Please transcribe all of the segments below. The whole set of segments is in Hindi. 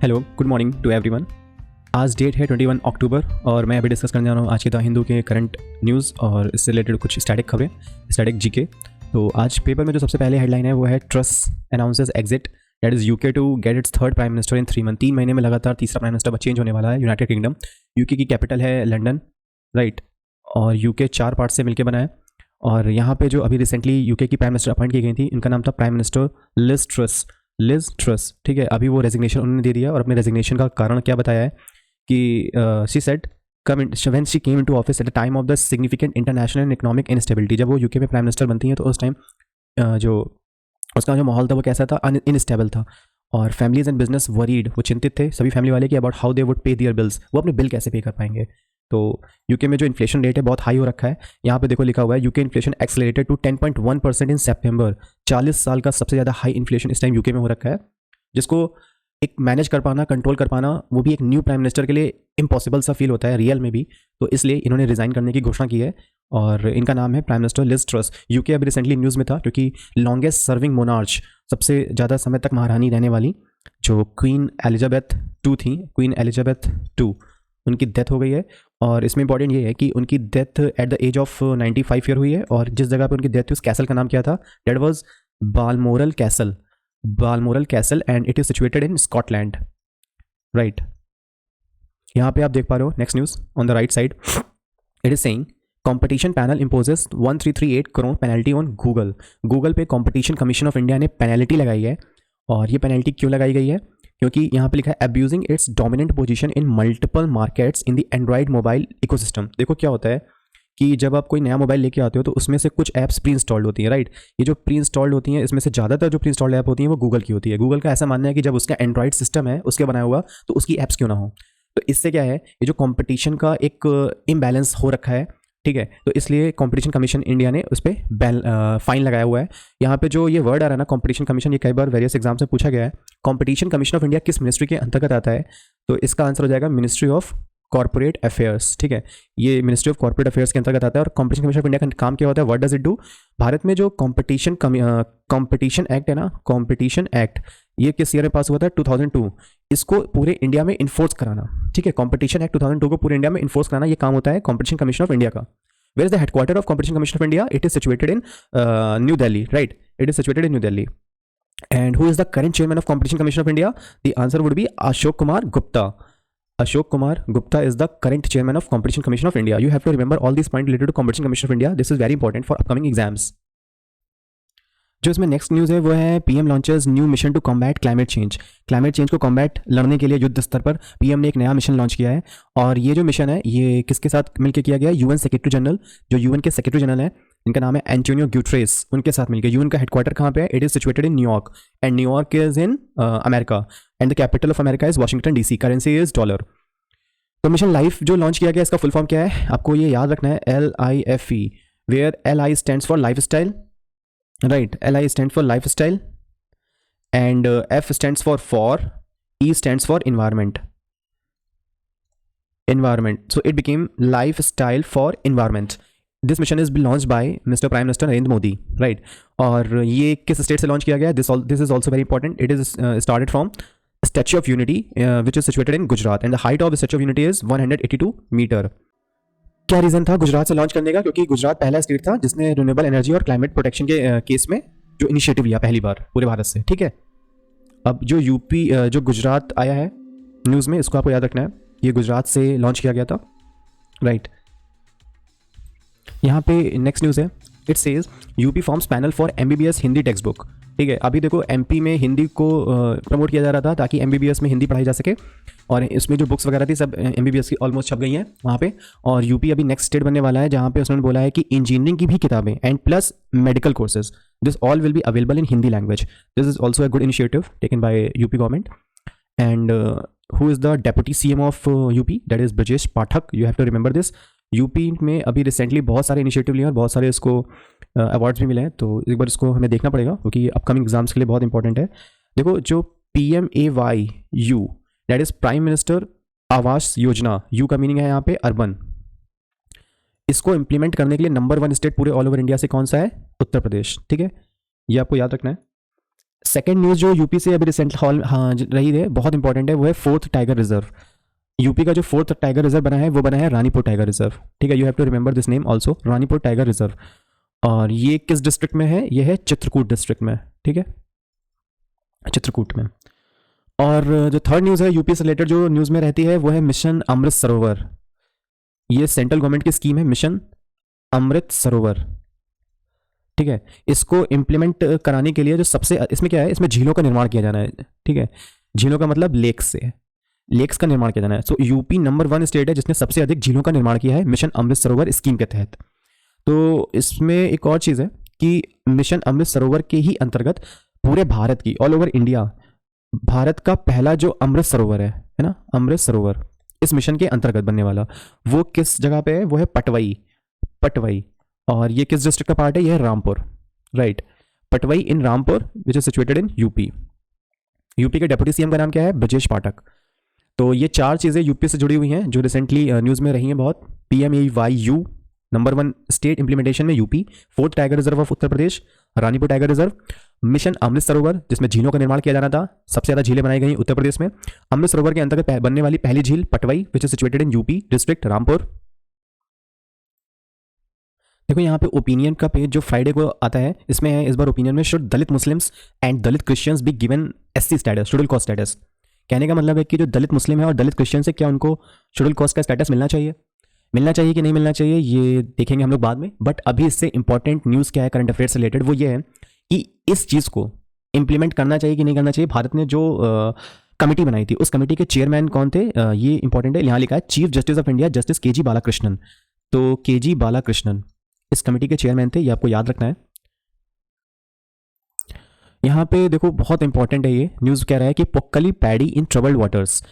Hello, good morning to everyone. आज डेट है 21 अक्टूबर और मैं अभी डिस्कस करने जा रहा हूँ आज के द हिंदू के करंट न्यूज़ और इससे रिलेटेड कुछ स्टैटिक खबरें, स्टैटिक जीके। तो आज पेपर में जो सबसे पहले हेडलाइन है वो है Truss announces exit, that is UK to get its third prime minister in 3 month. 3 महीने में लगातार तीसरा प्राइम मिनिस्टर चेंज होने वाला है यूनाइटेड किंगडम। यूके की कैपिटल है लंदन, राइट। और यूके 4 पार्ट से मिलकर बना है। और यहाँ पे जो अभी रिसेंटली यूके की प्राइम मिनिस्टर अपॉइंट की गई थी, इनका नाम था प्राइम मिनिस्टर लिज ट्रस, ठीक है। अभी वो रेजिग्नेशन उन्होंने दे दिया और अपने रेजिग्नेशन का कारण क्या बताया है कि she said when she came into office at the time of the significant international and economic instability। जब वो यूके में प्राइम मिनिस्टर बनती हैं तो उस टाइम जो उसका जो माहौल था वो कैसा था, इनस्टेबल था। और फैमिलीज एंड बिजनेस वरीड, वो चिंतित थे सभी फैमिली वाले कि अबाउट हाउ दे वुड पे दियर बिल्स, वो अपने बिल कैसे पे कर पाएंगे। तो यूके में जो इन्फ्लेशन रेट है बहुत हाई हो रखा है। यहाँ पे देखो लिखा हुआ है यूके इन्फ्लेशन एक्सेलरेटेड टू 10.1% इन सितंबर। 40 साल का सबसे ज़्यादा हाई इन्फ्लेशन इस टाइम यूके में हो रखा है, जिसको एक मैनेज कर पाना, कंट्रोल कर पाना, वो भी एक न्यू प्राइम मिनिस्टर के लिए इम्पॉसिबल सा फील होता है रियल में भी। तो इसलिए इन्होंने रिज़ाइन करने की घोषणा की है और इनका नाम है prime minister Liz Truss. UK अभी रिसेंटली न्यूज़ में था क्योंकि लॉन्गेस्ट सर्विंग मोनार्च, सबसे ज़्यादा समय तक महारानी रहने वाली जो क्वीन एलिजाबेथ टू थी, क्वीन एलिजाबेथ टू, उनकी डेथ हो गई है। और इसमें इंपॉर्टेंट ये है कि उनकी death at the age of 95 year हुई है। और जिस जगह पर उनकी डेथ हुई उस कैसल का नाम क्या था, that was Balmoral Castle and it is situated in Scotland, right. यहाँ पे आप देख पा रहे हो next news on the right side, it is saying competition panel imposes 1338 crore penalty on Google पे कंपटीशन कमीशन ऑफ इंडिया ने पेनल्टी लगाई है। और ये पेनल्टी क्यों लगाई गई है, क्योंकि यहाँ पे लिखा है abusing it's dominant position in multiple markets in the Android mobile ecosystem. देखो क्या होता है कि जब आप कोई नया मोबाइल लेके आते हो तो उसमें से कुछ ऐप्स प्री इंस्टॉल्ड होती हैं, राइट। ये जो प्री इंस्टॉल्ड होती हैं, इसमें से ज़्यादातर जो प्री इंस्टॉल्ड ऐप होती हैं वो गूगल की होती है। गूगल का ऐसा मानना है कि जब उसका एंड्रॉइड सिस्टम है उसके बनाया हुआ तो उसकी ऐप्स क्यों ना हो। तो इससे क्या है, ये जो कॉम्पिटिशन का एक इम्बैलेंस हो रखा है, ठीक है। तो इसलिए कंपटीशन कमीशन इंडिया ने उस पर फाइन लगाया हुआ है। यहाँ पे जो ये वर्ड आ रहा है ना कंपटीशन कमीशन, ये कई बार वेरियस एग्जाम से पूछा गया है। कंपटीशन कमीशन ऑफ इंडिया किस मिनिस्ट्री के अंतर्गत आता है, तो इसका आंसर हो जाएगा मिनिस्ट्री ऑफ कॉर्पोरेट अफेयर्स, ठीक है। ये मिनिस्ट्री ऑफ कॉर्पोरेट अफेयर्स के अंतर्गत आता है। और कंपटीशन कमीशन ऑफ इंडिया का काम क्या होता है, what does it do. Bharat में जो कंपटीशन एक्ट है ना, कंपटीशन एक्ट, ये किस ईयर में पास हुआ था, 2002। इसको पूरे इंडिया में इन्फोर्स कराना, ठीक है। कंपटीशन एक्ट 2002 को पूरे इंडिया में इन्फोर्स कराना, ये काम होता है कंपटीशन कमीशन ऑफ इंडिया का। Where is the headquarter of Competition Commission of India? It is situated in New Delhi, right? It is situated in New Delhi. And who is the current chairman of Competition Commission of India? The answer would be Ashok Kumar Gupta. Ashok Kumar Gupta is the current chairman of Competition Commission of India. You have to remember all these points related to Competition Commission of India. This is very important for upcoming exams. जो इसमें नेक्स्ट न्यूज़ है वो है PM launches new mission to combat climate change को कॉम्बैट लड़ने के लिए युद्ध स्तर पर पीएम ने एक नया मिशन लॉन्च किया है। और ये जो मिशन है ये किसके साथ मिलकर किया गया है, यूएन सेक्रेटरी जनरल, जो यूएन के सेक्रेटरी जनरल हैं, इनका नाम है एंटोनियो ग्यूट्रेस, उनके साथ मिलकर। यूएन का हेडक्वार्टर कहाँ पे है, it is situated in New York and New York is in America and the capital of America is Washington DC, currency is dollar. तो मिशन लाइफ जो लॉन्च किया गया इसका फुल फॉर्म क्या है, आपको ये याद रखना है, LIFE, where LI stands for life style, right. LI stands for lifestyle and F stands for, E stands for environment. So it became lifestyle for environment. This mission is launched by Mr. Prime Minister Narendra Modi, right. और ये किस स्टेट से लॉन्च किया गया, this is also very important. It is started from Statue of Unity, which is situated in Gujarat, and the height of the Statue of Unity is 182 meter. क्या रीज़न था गुजरात से लॉन्च करने का, क्योंकि गुजरात पहला स्टेट था जिसने रिन्यूएबल एनर्जी और क्लाइमेट प्रोटेक्शन के केस में जो इनिशिएटिव लिया पहली बार पूरे भारत से, ठीक है। अब जो यूपी जो गुजरात आया है न्यूज़ में, इसको आपको याद रखना है, ये गुजरात से लॉन्च किया गया था, राइट। यहाँ पे नेक्स्ट न्यूज़ है, it says UP forms panel for MBBS Hindi text book, ठीक है। अभी देखो MP में हिंदी को प्रमोट किया जा रहा था ताकि MBBS में हिंदी पढ़ाई जा सके, और इसमें जो बुक्स वगैरह थी सब MBBS की ऑलमोस्ट छप गई हैं वहाँ पे। और यूपी अभी नेक्स्ट स्टेट बनने वाला है जहाँ पे उसने बोला है कि इंजीनियरिंग की भी किताबें and plus medical courses, this all will be available in Hindi language. This is also a good initiative taken by UP government. And who is the deputy CM of UP, that is Brajesh Pathak, you have to remember this. UP में अभी रिसेंटली बहुत सारे इनिशिएटिव लिए और बहुत सारे इसको अवार्ड्स भी मिले हैं, तो एक बार इसको हमें देखना पड़ेगा क्योंकि अपकमिंग एग्जाम्स के लिए बहुत इंपॉर्टेंट है। देखो जो PMAYU, that is prime minister Awas Yojana, you का मीनिंग है यहाँ पे अर्बन, इसको इंप्लीमेंट करने के लिए नंबर 1 स्टेट पूरे ऑल ओवर इंडिया से कौन सा है, उत्तर प्रदेश, ठीक है। ये आपको याद रखना है। सेकंड न्यूज़ जो यूपी से अभी रिसेंट हॉल हाँ रही है, बहुत इंपॉर्टेंट है, वो है फोर्थ टाइगर रिजर्व। यूपी का जो फोर्थ टाइगर रिजर्व बना है वो बना है रानीपुर टाइगर रिजर्व। ठीक है, you have to remember this name also, Ranipur tiger reserve. और ये किस डिस्ट्रिक्ट में है? ये है चित्रकूट डिस्ट्रिक्ट में। ठीक है, चित्रकूट में। और जो थर्ड न्यूज़ है यूपी से रिलेटेड जो न्यूज़ में रहती है वो है मिशन अमृत सरोवर। ये सेंट्रल गवर्नमेंट की स्कीम है, मिशन अमृत सरोवर। ठीक है, इसको इम्प्लीमेंट कराने के लिए जो सबसे इसमें क्या है, इसमें झीलों का निर्माण किया जाना है। ठीक है, झीलों का मतलब लेक्स से, लेक्स का निर्माण किया जाना है। सो यूपी नंबर 1 स्टेट है जिसने सबसे अधिक झीलों का निर्माण किया है मिशन अमृत सरोवर स्कीम के तहत। तो इसमें एक और चीज़ है कि मिशन अमृत सरोवर के ही अंतर्गत पूरे भारत की, ऑल ओवर इंडिया, भारत का पहला जो अमृत सरोवर है ना, अमृत सरोवर इस मिशन के अंतर्गत बनने वाला, वो किस जगह पे है? वो है पटवई, पटवई। और ये किस डिस्ट्रिक्ट का पार्ट है? ये है Rampur, right. Patwai in Rampur which is situated in UP. UP के डेप्यूटी सीएम का नाम क्या है? ब्रजेश पाठक। तो ये चार चीज़ें यूपी से जुड़ी हुई हैं जो रिसेंटली न्यूज़ में रही हैं बहुत। PMAYU नंबर 1 स्टेट इंप्लीमेंटेशन में UP, fourth tiger reserve of Uttar Pradesh, Ranipur tiger reserve, mission Amrit Sarovar जिसमें झीलों का निर्माण किया जाना था, सबसे ज़्यादा झीलें बनाई गई उत्तर प्रदेश में। अमृत सरोवर के अंतर्गत बनने वाली पहली झील Patwai which is situated in UP district Rampur. देखो यहाँ पे ओपिनियन का पेज जो फ्राइडे को आता है, इसमें है इस बार ओपिनियन में, should Dalit Muslims and Dalit Christians be given SC status, schedule caste status. कहने का मतलब है कि जो दलित मुस्लिम है और दलित क्रिश्चियन है, क्या उनको शेड्यूल कास्ट का स्टेटस मिलना चाहिए? मिलना चाहिए कि नहीं मिलना चाहिए ये देखेंगे हम लोग बाद में। बट अभी इससे इंपॉर्टेंट न्यूज़ क्या है करंट अफेयर से रिलेटेड, वो ये है कि इस चीज़ को इंप्लीमेंट करना चाहिए कि नहीं करना चाहिए। भारत ने जो कमेटी बनाई थी, उस कमेटी के चेयरमैन कौन थे? ये इंपॉर्टेंट है, यहाँ लिखा है chief justice of India justice KG Balakrishnan. तो KG बालाकृष्णन इस कमेटी के चेयरमैन थे, ये आपको याद रखना है। यहाँ पे देखो बहुत इंपॉर्टेंट है, ये न्यूज़ कह रहा है कि Pokkali paddy in troubled waters.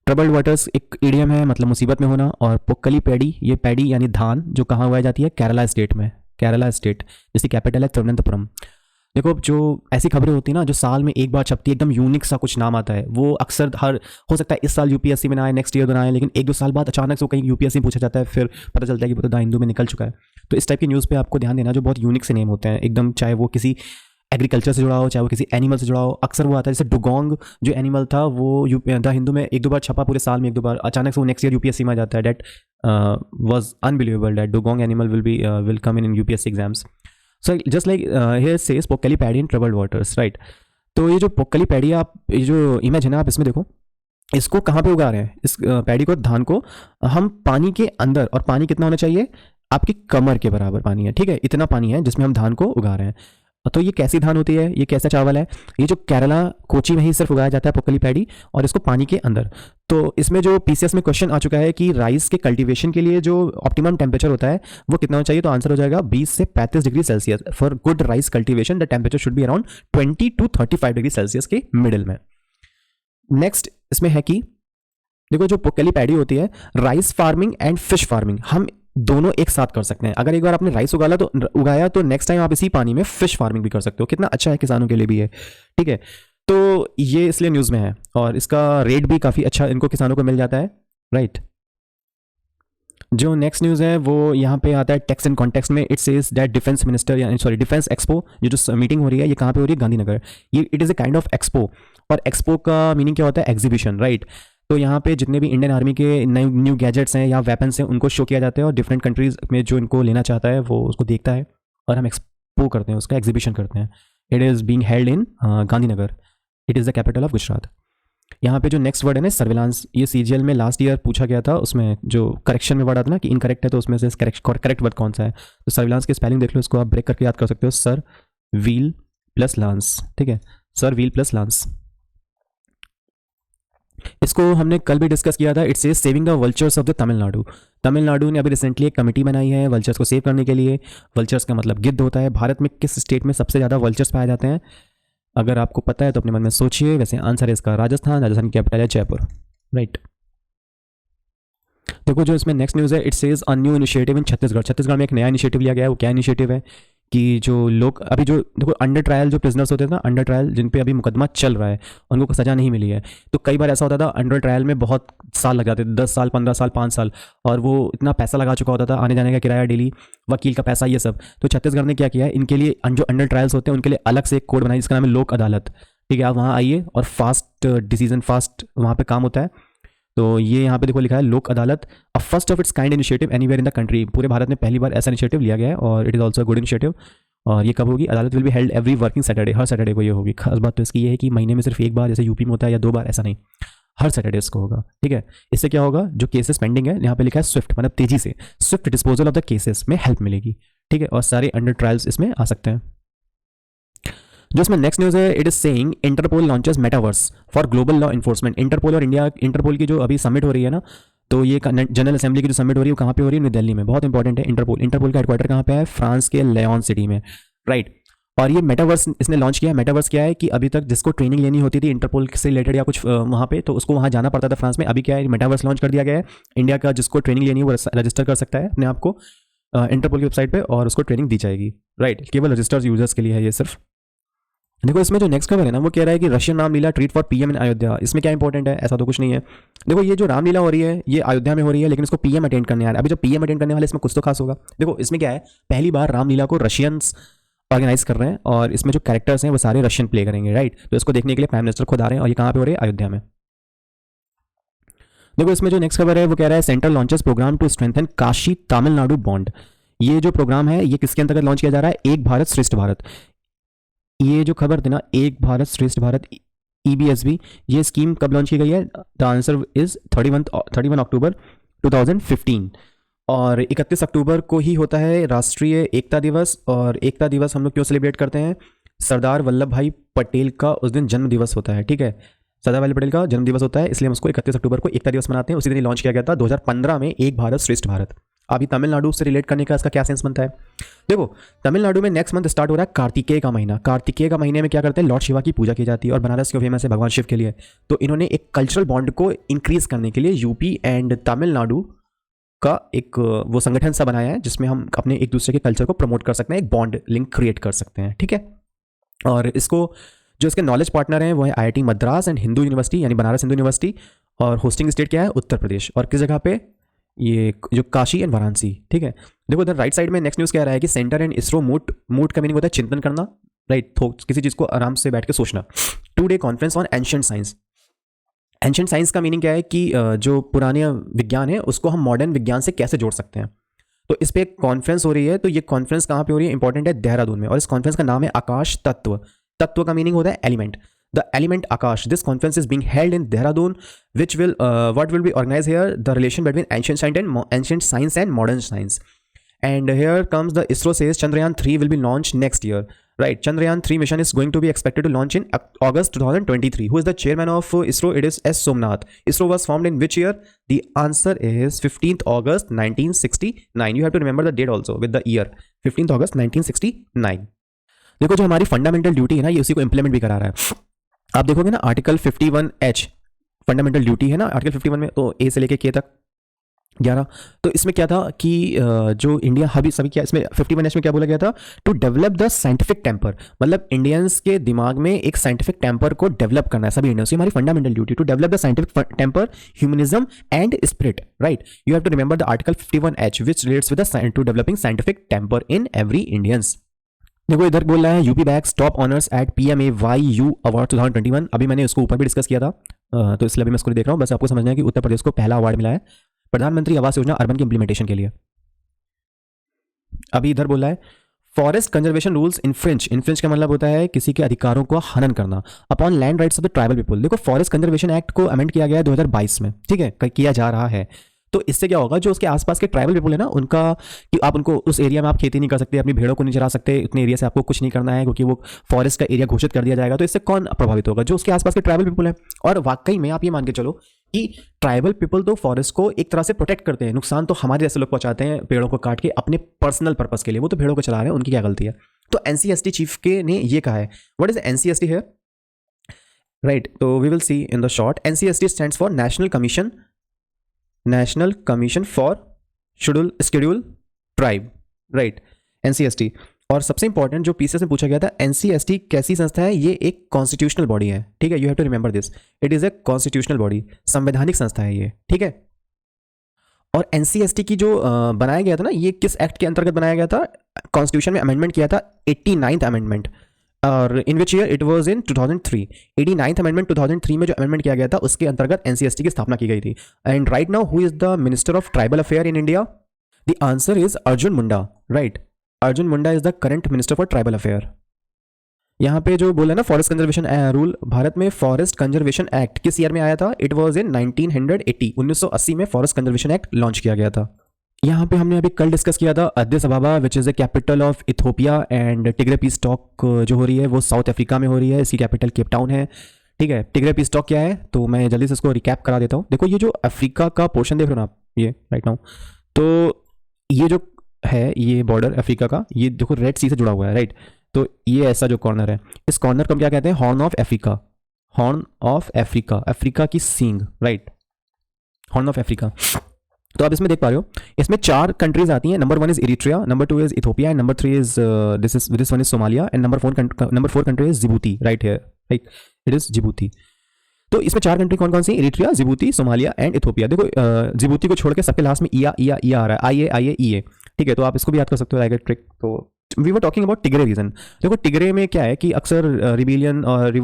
Troubled waters एक इडियम है, मतलब मुसीबत में होना। और पोक्कली पैडी, ये पैडी यानी धान, जो कहाँ उगाई जाती है? केरला स्टेट में, केरला स्टेट जिसकी कैपिटल है तिरुवनंतपुरम। देखो जो ऐसी खबरें होती है ना जो साल में एक बार छपती है, एकदम यूनिक सा कुछ नाम आता है, वो अक्सर हर हो सकता है इस साल UPSC में ना आए, नेक्स्ट ईयर तो ना आए, लेकिन 1-2 साल बाद अचानक से वो कहीं UPSC में पूछा जाता है, फिर पता चलता है कि वो तो द हिंदू में निकल चुका है। तो इस टाइप की न्यूज़ पे आपको ध्यान देना, जो बहुत यूनिक से नेम होते हैं एकदम, चाहे वो किसी एग्रीकल्चर से जुड़ा हो, चाहे वो किसी एनिमल से जुड़ा हो। अक्सर वो आता है, जैसे डुगोंग जो एनिमल था वो द हिंदू में 1-2 बार छपा, पूरे साल में 1-2 बार, अचानक से वो नेक्स्ट ईयर UPSC में आ जाता है। That was unbelievable that dugong animal will come in UPSC exams. So just like here says Pokkali paddy in troubled waters, right. तो ये जो पोक्कली पैडी, आप ये जो इमेज है ना, आप इसमें देखो, इसको कहाँ पे उगा रहे हैं? इस पैडी को, धान को हम पानी के अंदर, और पानी कितना होना चाहिए? आपकी कमर के बराबर पानी है, ठीक है, इतना पानी है जिसमें हम धान को उगा रहे हैं। तो ये कैसी धान होती है, ये कैसा चावल है? ये जो केरला कोची में ही सिर्फ उगाया जाता है पोक्कली पैडी, और इसको पानी के अंदर। तो इसमें जो PCS में क्वेश्चन आ चुका है कि राइस के कल्टीवेशन के लिए जो ऑप्टिमम टेम्परेचर होता है वो कितना होना चाहिए, तो आंसर हो जाएगा 20 से 35 degree Celsius. For good rice cultivation the temperature should be around 20 to 35 degree Celsius के मिडिल में। नेक्स्ट इसमें है कि देखो जो पोक्कली पैडी होती है, rice farming and fish farming हम दोनों एक साथ कर सकते हैं। अगर एक बार आपने राइस उगाया तो नेक्स्ट टाइम आप इसी पानी में फिश फार्मिंग भी कर सकते हो। कितना अच्छा है, किसानों के लिए भी है, ठीक है। तो ये इसलिए न्यूज़ में है, और इसका रेट भी काफ़ी अच्छा इनको किसानों को मिल जाता है, राइट। जो नेक्स्ट न्यूज़ है वो यहाँ पे आता है टेक्स्ट इन कॉन्टेक्स्ट में। It says that defence minister, या सॉरी डिफेंस एक्सपो, ये जो मीटिंग हो रही है ये कहाँ पे हो रही है? गांधीनगर। ये it is a kind of expo, और एक्सपो का मीनिंग क्या होता है? Exhibition, right. तो यहाँ पे जितने भी इंडियन आर्मी के न्यू गैजेट्स हैं या वेपन्स हैं उनको शो किया जाता है, और डिफरेंट कंट्रीज़ में जो इनको लेना चाहता है वो उसको देखता है, और हम एक्सपो करते हैं, उसका एग्जीबिशन करते हैं। It is being held in Gandhinagar, it is the capital of Gujarat. यहाँ पे जो नेक्स्ट वर्ड है ना, सर्विलांस, ये CGL में लास्ट ईयर पूछा गया था, उसमें जो करेक्शन में वर्ड आता ना कि इनकरेक्ट है, तो उसमें से करेक्ट वर्ड कौन सा है? तो सर्विलांस की स्पेलिंग देख लो, इसको आप ब्रेक करके याद कर सकते हो, सर व्हील प्लस लांस, ठीक है, सर व्हील प्लस लांस। इसको हमने कल भी डिस्कस किया था। It's saving the vultures of the Tamil Nadu. Tamil Nadu ने अभी रिसेंटली एक कमेटी बनाई है वल्चर्स को सेव करने के लिए। वल्चर्स का मतलब गिद्ध होता है। भारत में किस स्टेट में सबसे ज़्यादा वल्चर्स पाए जाते हैं? अगर आपको पता है तो अपने मन में सोचिए। वैसे आंसर है इसका राजस्थान। राजस्थान की कैपिटल है जयपुर, राइट। देखो जो इसमें नेक्स्ट न्यूज़ है, it says a new initiative in Chhattisgarh. Chhattisgarh में एक नया इनिशिएटिव लिया गया है। वो क्या इनिशिएटिव है कि जो लोग अभी जो देखो अंडर ट्रायल जो प्रिजनर्स होते थे ना, अंडर ट्रायल जिन पे अभी मुकदमा चल रहा है, उनको सज़ा नहीं मिली है, तो कई बार ऐसा होता था अंडर ट्रायल में बहुत साल लग जाते थे, 10 साल 15 साल 5 साल, और वो इतना पैसा लगा चुका होता था, आने जाने का किराया डेली, वकील का पैसा, ये सब। तो छत्तीसगढ़ ने क्या किया है, इनके लिए जो अंडर ट्रायल्स होते हैं उनके लिए अलग से एक कोड बनाई जिसका नाम है लोक अदालत। ठीक है, आप वहाँ आइए और फास्ट डिसीजन, फास्ट वहाँ पे काम होता है। तो ये यहाँ पे देखो लिखा है लोक अदालत, a first of its kind initiative anywhere in the country. पूरे भारत में पहली बार ऐसा इनिशिएटिव लिया गया है और it is also good initiative. और ये कब होगी? अदालत will be held every working Saturday, her Saturday को ये होगी। खास बात तो इसकी ये है कि महीने में सिर्फ एक बार, जैसे यूपी में होता है, या 2 बार, ऐसा नहीं, हर सैटरडे इसको होगा। ठीक है, इससे क्या होगा, जो केसेस पेंडिंग है, यहाँ पे लिखा है स्विफ्ट, मतलब तेजी से, Swift disposal of the cases में हेल्प मिलेगी। ठीक है, और सारे अंडर ट्रायल्स इसमें आ सकते हैं। जो इसमें नेक्स्ट न्यूज़ है, it is saying Interpol launches metaverse for global law enforcement. Interpol और इंडिया, इंटरपोल की जो अभी समिट हो रही है ना, तो ये जनरल असेंबली की जो समिट हो रही है वो कहाँ पे हो रही है? न्यू दिल्ली में। बहुत इंपॉर्टेंट है इंटरपोल। इंटरपोल का हेडक्वार्टर कहाँ पे है? फ्रांस के लेऑन सिटी में, राइट। और ये मेटावर्स इसने लॉन्च किया है। मेटावर्स क्या है कि अभी तक जिसको ट्रेनिंग लेनी होती थी इंटरपोल से रिलेटेड या कुछ वहाँ पे, तो उसको वहाँ जाना पड़ता था फ्रांस में। अभी क्या है, मेटावर्स लॉन्च कर दिया गया है। इंडिया का जिसको ट्रेनिंग लेनी है वो रजिस्टर कर सकता है अपने आप को इंटरपोल की वेबसाइट पे, और उसको ट्रेनिंग दी जाएगी, राइट। केवल रजिस्टर्ड यूजर्स के लिए है ये सिर्फ। देखो इसमें जो नेक्स्ट खबर है ना, वो कह रहा है कि Russian Ramlila treat for PM in Ayodhya. इसमें क्या इंपॉर्टेंट है? ऐसा तो कुछ नहीं है। देखो ये जो रामलीला हो रही है ये अयोध्या में हो रही है, लेकिन इसको पीएम अटेंड करने आ रहा है। अभी जो पीएम अटेंड करने वाले, इसमें कुछ तो खास होगा। देखो इसमें क्या है, पहली बार रामलीला को रशियंस ऑर्गेनाइज कर रहे हैं, और इसमें जो कैरेक्टर्स हैं वो सारे रशियन प्ले करेंगे, राइट। तो इसको देखने के लिए प्राइम मिनिस्टर खुद आ रहे हैं, और ये कहाँ पे हो रही है? अयोध्या में। देखो इसमें जो नेक्स्ट खबर है वो कह रहा है centre launches programme to strengthen Kashi Tamil Nadu bond. ये जो प्रोग्राम है ये किसके अंतर्गत लॉन्च किया जा रहा है? एक भारत श्रेष्ठ भारत। ये जो खबर थी ना, एक भारत श्रेष्ठ भारत, EBSB, ये स्कीम कब लॉन्च की गई है? द आंसर इज 31 अक्टूबर 2015। और 31 अक्टूबर को ही होता है राष्ट्रीय एकता दिवस। और एकता दिवस हम लोग क्यों सेलिब्रेट करते हैं? सरदार वल्लभ भाई पटेल का उस दिन जन्म दिवस होता है। ठीक है, सरदार वल्लभ पटेल का जन्म दिवस होता है, इसलिए हम उसको 31 अक्टूबर को एकता दिवस मनाते हैं। उसी दिन लॉन्च किया गया था 2015 में, एक भारत श्रेष्ठ भारत। अभी तमिलनाडु से रिलेट करने का इसका क्या सेंस बनता है? देखो तमिलनाडु में नेक्स्ट मंथ स्टार्ट हो रहा है कार्तिकेय का महीना। कार्तिकेय का महीने में क्या करते हैं? लॉर्ड शिवा की पूजा की जाती है, और बनारस क्यों फेमस है? भगवान शिव के लिए। तो इन्होंने एक कल्चरल बॉन्ड को इंक्रीज करने के लिए यूपी एंड तमिलनाडु का एक वो संगठन सा बनाया है, जिसमें हम अपने एक दूसरे के कल्चर को प्रमोट कर सकते हैं, एक बॉन्ड लिंक क्रिएट कर सकते हैं। ठीक है, और इसको जो इसके नॉलेज पार्टनर हैं वो है IIT Madras and Hindu university, यानी बनारस हिंदू यूनिवर्सिटी। और होस्टिंग स्टेट क्या है? उत्तर प्रदेश। और किस जगह पे? ये जो काशी एंड वाराणसी। ठीक है, देखो इधर राइट साइड में नेक्स्ट न्यूज़ कह रहा है कि सेंटर एंड इसरो मूट का मीनिंग होता है चिंतन करना, राइट। किसी चीज़ को आराम से बैठ के सोचना। 2-day conference on ancient science. Ancient science का मीनिंग क्या है कि जो पुराने विज्ञान है उसको हम मॉडर्न विज्ञान से कैसे जोड़ सकते हैं। तो इस पर एक कॉन्फ्रेंस हो रही है। तो ये कॉन्फ्रेंस कहाँ पे हो रही है? इंपॉर्टेंट है, देहरादून में। और इस कॉन्फ्रेंस का नाम है आकाश तत्व। तत्व का मीनिंग होता है element, the element Akash. This conference is being held in Dehradun, which will what will be organized here? The relation between ancient science and modern science. And here comes the ISRO says Chandrayaan 3 will be launched next year. Right, Chandrayaan 3 mission is going to be expected to launch in August 2023. Who is the chairman of ISRO? It is S. Somnath. ISRO was formed in which year? The answer is 15th August 1969. You have to remember the date also with the year. 15th August 1969. देखो जो हमारी फंडामेंटल ड्यूटी है ना, ये उसी को इंप्लीमेंट भी करा रहा है। आप देखोगे ना आर्टिकल 51H फंडामेंटल ड्यूटी है ना आर्टिकल 51 में, तो A से लेके K तक 11। तो इसमें क्या था कि जो इंडिया अभी सभी क्या, इसमें 51H में क्या बोला गया था? To develop the scientific temper. मतलब इंडियंस के दिमाग में एक साइंटिफिक टेम्पर को डेवलप करना है सभी इंडियंस। हमारी fundamental duty to develop the scientific temper, humanism and spirit, right. You have to remember the article 51H which relates with to developing scientific temper in every Indians. देखो इधर बोल रहा है UP bags top honours at PMAYU award 2021। अभी मैंने उसको ऊपर भी डिस्कस किया था, तो इसलिए अभी मैं इसको देख रहा हूँ। बस आपको समझना है कि उत्तर प्रदेश को पहला अवार्ड मिला है प्रधानमंत्री आवास योजना अर्बन की इंप्लीमेंटेशन के लिए। अभी इधर बोल रहा है फॉरेस्ट कंजर्वेशन रूल्स इन्फ्रिंज का मतलब होता है किसी के अधिकारों को हनन करना upon land rights of the tribal people. देखो फॉरेस्ट कंजर्वेशन एक्ट को अमेंड किया गया है 2022 में, ठीक है, किया जा रहा है। तो इससे क्या होगा, जो उसके आसपास के ट्राइबल पीपल है ना, उनका कि आप उनको उस एरिया में आप खेती नहीं कर सकते, अपनी भेड़ों को नहीं चरा सकते, उतने एरिया से आपको कुछ नहीं करना है क्योंकि वो फॉरेस्ट का एरिया घोषित कर दिया जाएगा। तो इससे कौन प्रभावित होगा? जो उसके आसपास के ट्राइबल पीपल है। और वाकई में आप ये मान के चलो कि ट्राइबल पीपल तो फॉरेस्ट को एक तरह से प्रोटेक्ट करते हैं, नुकसान तो हमारे जैसे लोग पहुंचाते हैं पेड़ों को काट के अपने पर्सनल पर्पस के लिए। वो तो भेड़ों को चला रहे हैं, उनकी क्या गलती है? तो NCST चीफ के ने ये कहा है। व्हाट इज NCST है, राइट? तो we will see in the short. NCST stands for national commission for schedule tribe, right, NCST। और सबसे इंपॉर्टेंट जो पीसीएस में पूछा गया था, एनसीएसटी कैसी संस्था है? ये एक कॉन्स्टिट्यूशनल बॉडी है, ठीक है, you have to remember this, it is a constitutional body, संवैधानिक संस्था है ये, ठीक है। और एनसीएसटी की जो बनाया गया था ना, ये किस एक्ट के अंतर्गत बनाया गया था? कॉन्स्टिट्यूशन में अमेंडमेंट किया था, 89th अमेंडमेंट, और in which year? It was in 2003। 89th amendment 2003 में जो अमेंडमेंट किया गया था, उसके अंतर्गत एनसीएसटी की स्थापना की गई थी। And right now who is the minister of tribal affair in India? The answer is Arjun Munda, right. Arjun Munda is the current minister for tribal affair. यहाँ पे जो बोला ना फॉरेस्ट कंजर्वेशन रूल, भारत में फॉरेस्ट कंजर्वेशन एक्ट किस ईयर में आया था? इट वाज इन 1980, 1980 में फॉरेस्ट कंजर्वेशन एक्ट लॉन्च किया गया था। यहाँ पे हमने अभी कल डिस्कस किया था Addis Ababa which is the capital of Ethiopia, and Tigray peace talk जो हो रही है वो साउथ अफ्रीका में हो रही है, इसकी कैपिटल केप टाउन है, ठीक है। टिग्रे पीस टॉक क्या है, तो मैं जल्दी से इसको रिकैप करा देता हूँ। देखो ये जो अफ्रीका का पोर्शन देख रहे हो ना आप, ये राइट नाउ, तो ये जो है ये बॉर्डर अफ्रीका का, ये देखो रेड सी से जुड़ा हुआ है, राइट। तो ये ऐसा जो कॉर्नर है, इस कॉर्नर को हम क्या कहते हैं? Horn of Africa, horn of Africa, Africa की सींग, राइट, हॉर्न ऑफ अफ्रीका। तो आप इसमें देख पा रहे हो, इसमें 4 कंट्रीज आती हैं। Number 1 is Eritrea, number 2 is Ethiopia, and number 3 is this one is Somalia, and number 4 country is Djibouti, right here, right, it is Djibouti. तो इसमें 4 कंट्री कौन कौन सी? Eritrea, Djibouti, Somalia and Ethiopia. देखो जिबूती को छोड़ के सबके लास्ट में ई आ रहा है, आई ए, ठीक है। तो आप इसको भी याद कर सकते हो, लाइक ट्रिक। तो we were talking about Tigray region. देखो टिग्रे में क्या है कि अक्सर रिबेलियन और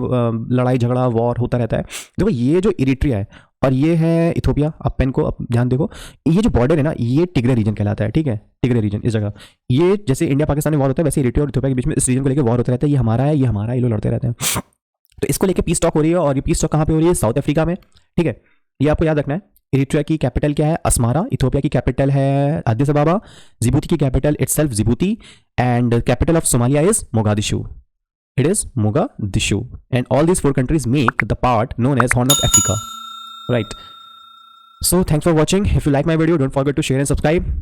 लड़ाई झगड़ा वॉर होता रहता है। देखो ये जो इरिट्रिया है और ये है इथोपिया, आप पेन को ध्यान देखो, ये जो बॉर्डर है ना, ये टिग्रे रीजन कहलाता है, ठीक है, टिग्रे रीजन इस जगह। ये जैसे इंडिया पाकिस्तान में वॉर होता है, वैसे इरिट्रिया और इथोपिया के बीच में इस रीजन को लेकर वॉर होता रहता है, ये हमारा है, ये हमारा, ये लोग लड़ते रहते हैं। तो इसको लेकर पीस टॉक हो रही है, और ये पीस टॉक कहाँ पे हो रही है? साउथ अफ्रीका में, ठीक है। ये आपको याद रखना है। इरिट्रिया की कैपिटल क्या है? अस्मारा, इथोपिया की कैपिटल है अद्दिस अबाबा, जिबूती की capital itself Djibouti, and capital of Somalia is Mogadishu, it is Mogadishu, and all these 4 countries make the part known as Horn of Africa, right? So thanks for watching. If you like my video, don't forget to share and subscribe.